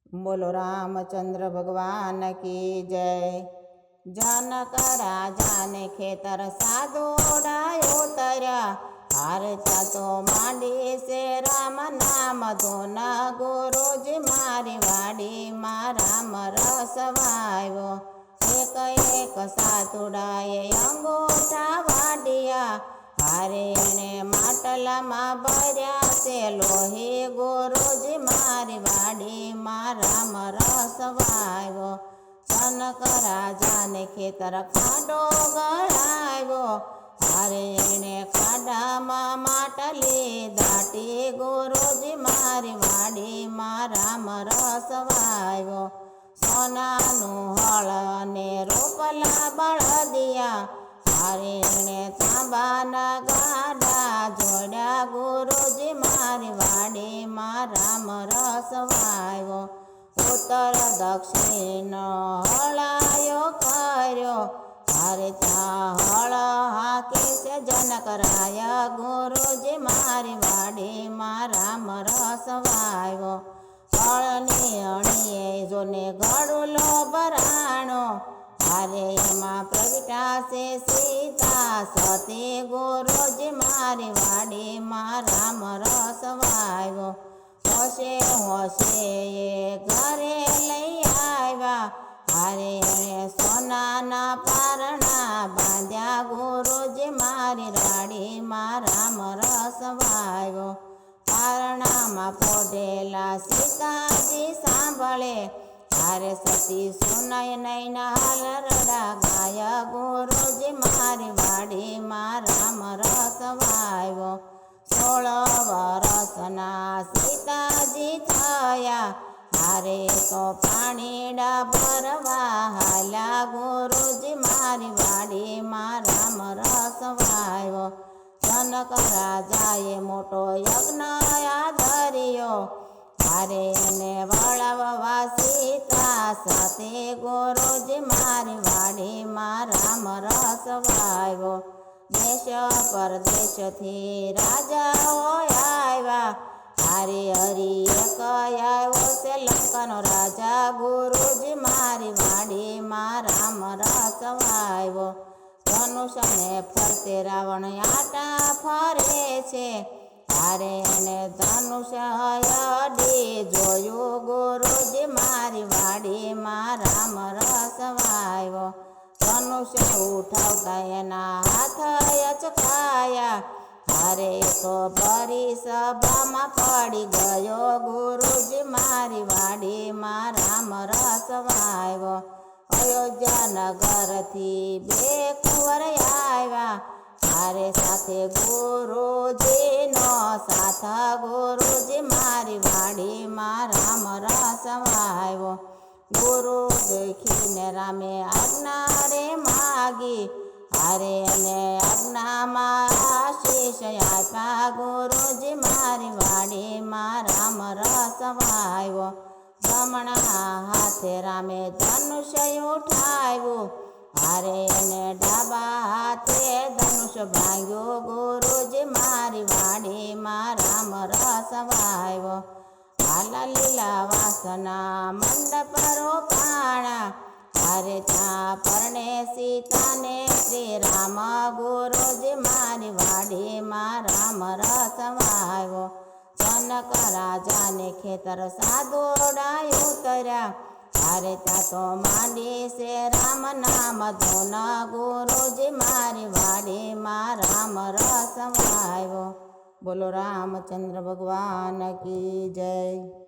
बोलो रामचंद्र भगवान की जय। जनक राजा ने खेतर साधोडायो तरया, हारचा तो मांडी से राम नाम धोन, गुरुजी मारी वाडी मा राम रस वायो। एक एक सातुडाए अंगूठा वाडिया, हारे ने માટલા માં ભર્યા છે લોહી, ગુરુજી મારી વાડી मा राम रस वायो। जनक राजा ने खेतर खाडो गळाव्यो, हारे एणे खाडाમાં માટલી દાટી, गुरुजी मारी वाडी मा राम रस वायो। सोनानु हळ ने रोपला बळदिया, हारे एणे तांबाना गाडा जोड्या, गुरुजी मारी वाडी मा राम रस वायो। उत्तर दक्षिण हळायो कर्यो, हारे त्या हळ हाके से जनकराय, गुरुजी मारी वाडी मा राम रस वायो। हळनी अणिये जोने गळुलो भराणो, हारे एमा प्रगटासे सीता सती, गुरुजी मारी वाडी मा राम रस वायो। होशे होशे ये घरे लई आव्या, हारे एणे सोनाना पारणा बांध्या, गुरुजी मारी वाडी मा राम रस वायो। पारणामा पोढेला सीताजी सांभळे, हारे सती सुनाय नैना हालरडा गाय, गुरुजी मारी वाडी मा राम रस वायो। 16 वरसना सीताजी थया, हारे तो पाणीडा भरवा हाल्या, गुरुजी मारी वाडी मा राम रस वायो। जनक राजाए मोटो यज्ञ आधर्यो, हारे ने वळाववा सीता साथे, गुरुजी मारी वाडी मा राम रस वायो। देश परदेश थी राजाओ आव्या, हारे हरि एक आव्यो से लंकानो राजा, गुरुजी मारी वाडी मा राम रस वायो। धनुष ने फरते रावण आटा फरे छे, हारे ने धनुष अडी जोयो, गुरुजी मारी वाडी मा राम रस वायो। धनुष उठावता एना हाथ अचकाया, हारे तो भरी सभामा पड़ी गयो, गुरुजी मारी वाडी मा राम रस वायो। अयोध्या नगर थी बे कुंवर आव्या, हारे साथे गुरुजी नो साथ, गुरुजी मारी वाडी मा राम रस वायो। गुरु देखीने रामे आज्ञा रे मागी, हारे ने आज्ञा मा आशीष आप्या, गुरुजी मारी वाडी मा राम रस वायो। जमणा हाथे रामे धनुष उठाव्यो, हारे ने डाबा हाथे धनुष भांग्यो, गुरुजी मारी वाडी मा राम रस वायो। आला लीला वासना मंडप रोपाणा, हारे त्या परणे सीता ने श्री राम, गुरुजी मारी वाडी मा राम रस वायो। जनक राजा ने खेतर साधोडायो तरया, हारे त्या तो मांडी से राम नाम धोन, गुरुजी मारी वाडी मा राम रस वायो। बोलो रामचंद्र भगवान की जय।